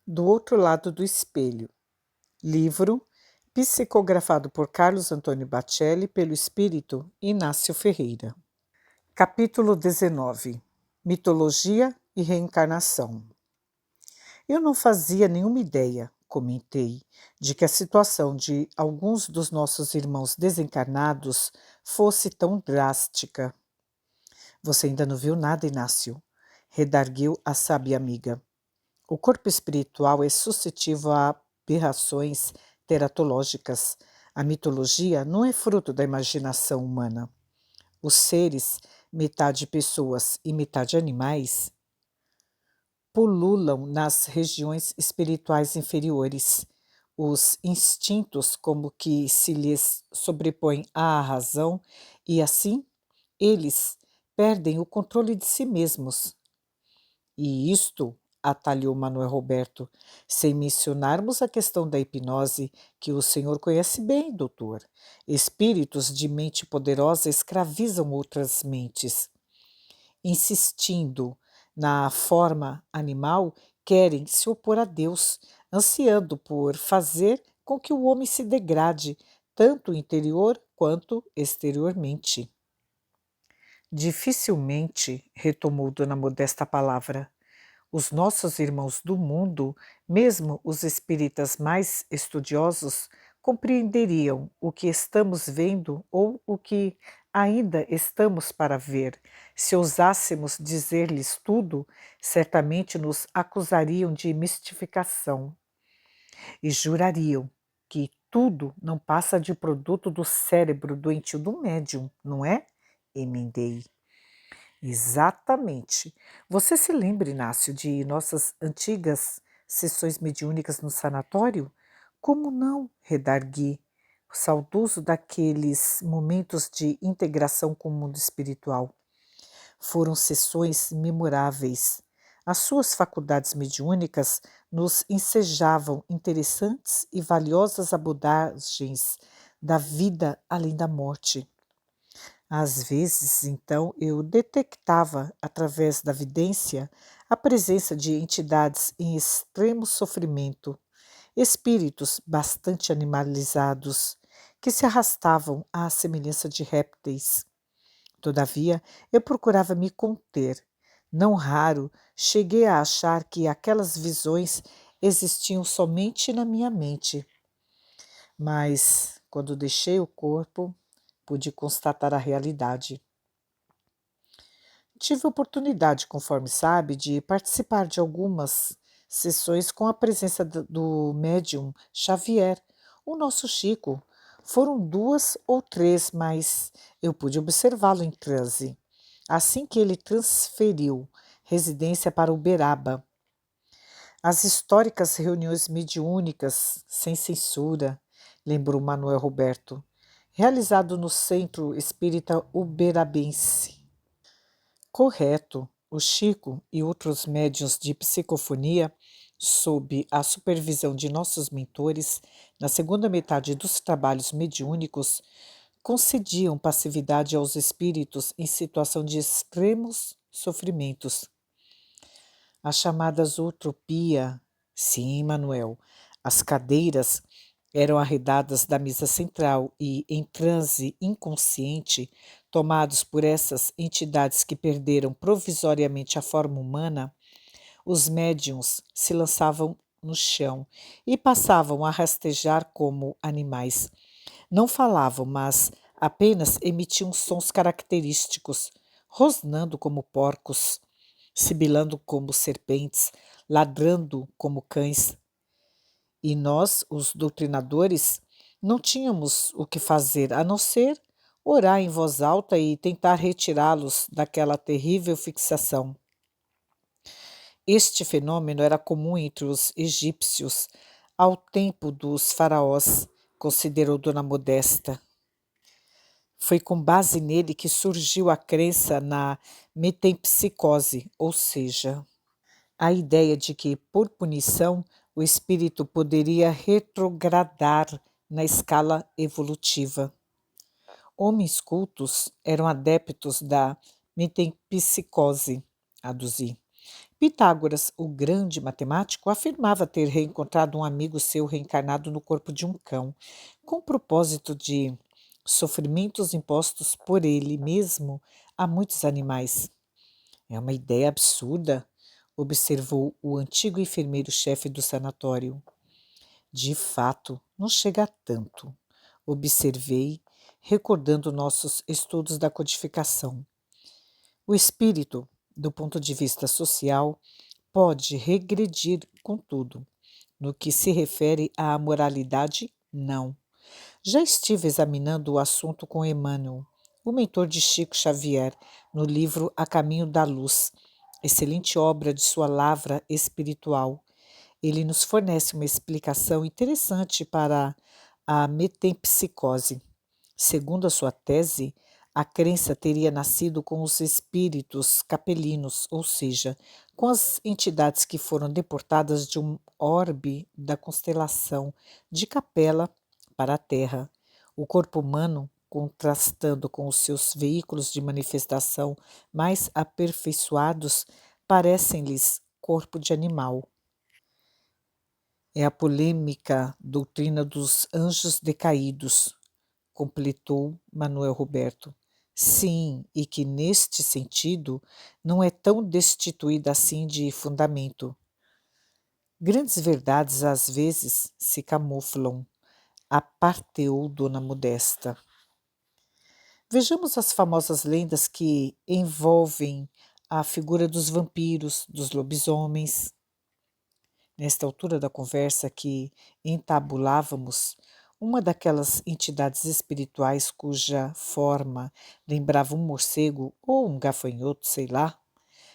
Do Outro Lado do Espelho. Livro psicografado por Carlos Antônio Bacelli pelo espírito Inácio Ferreira. Capítulo 19. Mitologia e reencarnação. Eu não fazia nenhuma ideia, comentei, de que a situação de alguns dos nossos irmãos desencarnados fosse tão drástica. Você ainda não viu nada, Inácio, redarguiu a sábia amiga. O corpo espiritual é suscetível a aberrações teratológicas. A mitologia não é fruto da imaginação humana. Os seres, metade pessoas e metade animais, pululam nas regiões espirituais inferiores. Os instintos como que se lhes sobrepõem à razão e assim eles perdem o controle de si mesmos. E isto, atalhou Manuel Roberto, sem mencionarmos a questão da hipnose, que o senhor conhece bem, doutor. Espíritos de mente poderosa escravizam outras mentes. Insistindo na forma animal, querem se opor a Deus, ansiando por fazer com que o homem se degrade, tanto interior quanto exteriormente. Dificilmente, retomou Dona Modesta a palavra, os nossos irmãos do mundo, mesmo os espíritas mais estudiosos, compreenderiam o que estamos vendo ou o que ainda estamos para ver. Se ousássemos dizer-lhes tudo, certamente nos acusariam de mistificação e jurariam que tudo não passa de produto do cérebro doentio do médium, não é? Emendei. Exatamente. Você se lembra, Inácio, de nossas antigas sessões mediúnicas no sanatório? Como não, redargui, saudoso daqueles momentos de integração com o mundo espiritual. Foram sessões memoráveis. As suas faculdades mediúnicas nos ensejavam interessantes e valiosas abordagens da vida além da morte. Às vezes, então, eu detectava, através da vidência, a presença de entidades em extremo sofrimento, espíritos bastante animalizados, que se arrastavam à semelhança de répteis. Todavia, eu procurava me conter. Não raro, cheguei a achar que aquelas visões existiam somente na minha mente. Mas, quando deixei o corpo, pude constatar a realidade. Tive oportunidade, conforme sabe, de participar de algumas sessões com a presença do médium Xavier, o nosso Chico. Foram 2 ou 3, mas eu pude observá-lo em transe, assim que ele transferiu residência para Uberaba. As históricas reuniões mediúnicas, sem censura, lembrou Manuel Roberto, realizado no Centro Espírita Uberabense. Correto. O Chico e outros médiuns de psicofonia, sob a supervisão de nossos mentores, na segunda metade dos trabalhos mediúnicos, concediam passividade aos espíritos em situação de extremos sofrimentos. As chamadas utopia, sim, Manuel, as cadeiras eram arredadas da mesa central e, em transe inconsciente, tomados por essas entidades que perderam provisoriamente a forma humana, os médiuns se lançavam no chão e passavam a rastejar como animais. Não falavam, mas apenas emitiam sons característicos, rosnando como porcos, sibilando como serpentes, ladrando como cães. E nós, os doutrinadores, não tínhamos o que fazer a não ser orar em voz alta e tentar retirá-los daquela terrível fixação. Este fenômeno era comum entre os egípcios ao tempo dos faraós, considerou Dona Modesta. Foi com base nele que surgiu a crença na metempsicose, ou seja, a ideia de que, por punição, o espírito poderia retrogradar na escala evolutiva. Homens cultos eram adeptos da metempsicose, aduzi. Pitágoras, o grande matemático, afirmava ter reencontrado um amigo seu reencarnado no corpo de um cão, com o propósito de sofrimentos impostos por ele mesmo a muitos animais. É uma ideia absurda, observou o antigo enfermeiro-chefe do sanatório. De fato, não chega a tanto, observei, recordando nossos estudos da codificação. O espírito, do ponto de vista social, pode regredir, contudo. No que se refere à moralidade, não. Já estive examinando o assunto com Emmanuel, o mentor de Chico Xavier, no livro A Caminho da Luz, excelente obra de sua lavra espiritual. Ele nos fornece uma explicação interessante para a metempsicose. Segundo a sua tese, a crença teria nascido com os espíritos capelinos, ou seja, com as entidades que foram deportadas de um orbe da constelação de Capela para a Terra. O corpo humano, contrastando com os seus veículos de manifestação mais aperfeiçoados, parecem-lhes corpo de animal. É a polêmica doutrina dos anjos decaídos, completou Manuel Roberto. Sim, e que neste sentido não é tão destituída assim de fundamento. Grandes verdades às vezes se camuflam, aparteou Dona Modesta. Vejamos as famosas lendas que envolvem a figura dos vampiros, dos lobisomens. Nesta altura da conversa que entabulávamos, uma daquelas entidades espirituais cuja forma lembrava um morcego ou um gafanhoto, sei lá,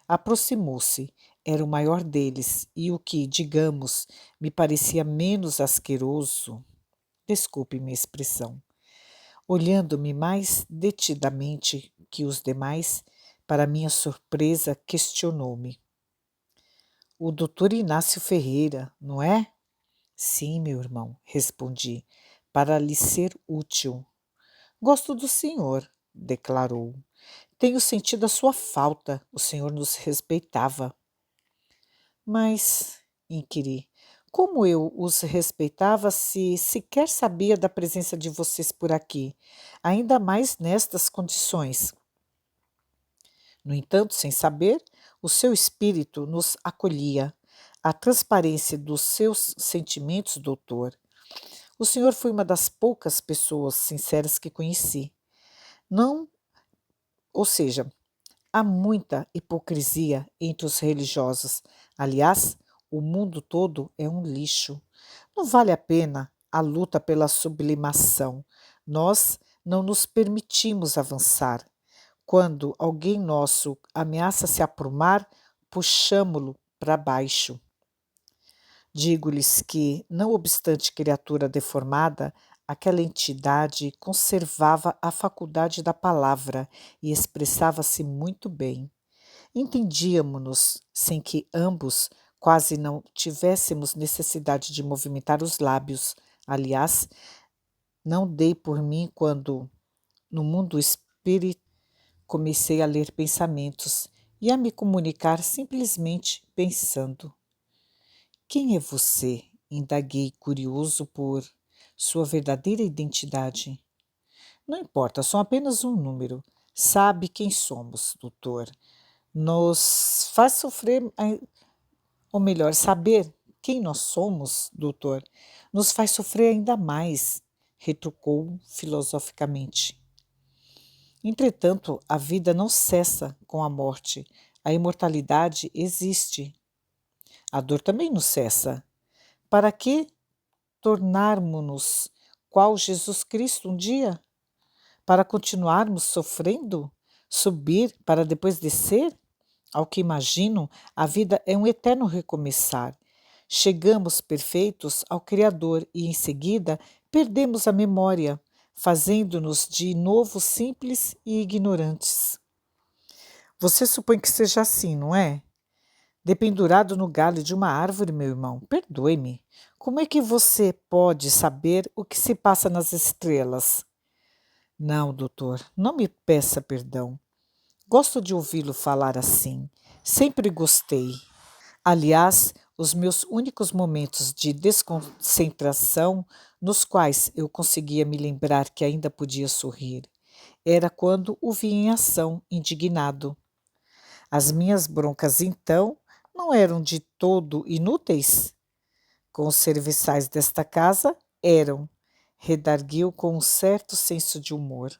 aproximou-se. Era o maior deles e o que, digamos, me parecia menos asqueroso, desculpe minha expressão, olhando-me mais detidamente que os demais, para minha surpresa, questionou-me. O doutor Inácio Ferreira, não é? Sim, meu irmão, respondi, para lhe ser útil. Gosto do senhor, declarou. Tenho sentido a sua falta, o senhor nos respeitava. Mas, inquiri, como eu os respeitava se sequer sabia da presença de vocês por aqui, ainda mais nestas condições? No entanto, sem saber, o seu espírito nos acolhia. A transparência dos seus sentimentos, doutor. O senhor foi uma das poucas pessoas sinceras que conheci. Não, ou seja, há muita hipocrisia entre os religiosos. Aliás, o mundo todo é um lixo. Não vale a pena a luta pela sublimação. Nós não nos permitimos avançar. Quando alguém nosso ameaça se aprumar, puxamo-lo para baixo. Digo-lhes que, não obstante criatura deformada, aquela entidade conservava a faculdade da palavra e expressava-se muito bem. Entendíamos-nos sem que ambos quase não tivéssemos necessidade de movimentar os lábios. Aliás, não dei por mim quando, no mundo espírita, comecei a ler pensamentos e a me comunicar simplesmente pensando. Quem é você? Indaguei, curioso por sua verdadeira identidade. Não importa, sou apenas um número. Sabe quem somos, doutor. Nos faz sofrer, ou melhor, saber quem nós somos, doutor, nos faz sofrer ainda mais, retrucou filosoficamente. Entretanto, a vida não cessa com a morte. A imortalidade existe. A dor também não cessa. Para que tornarmos-nos qual Jesus Cristo um dia? Para continuarmos sofrendo? Subir para depois descer? Ao que imagino, a vida é um eterno recomeçar. Chegamos perfeitos ao Criador e, em seguida, perdemos a memória, fazendo-nos de novo simples e ignorantes. Você supõe que seja assim, não é? Dependurado no galho de uma árvore, meu irmão, perdoe-me. Como é que você pode saber o que se passa nas estrelas? Não, doutor, não me peça perdão. Gosto de ouvi-lo falar assim. Sempre gostei. Aliás, os meus únicos momentos de desconcentração, nos quais eu conseguia me lembrar que ainda podia sorrir, era quando o via em ação, indignado. As minhas broncas, então, não eram de todo inúteis? Com os serviçais desta casa, eram, redarguiu com um certo senso de humor.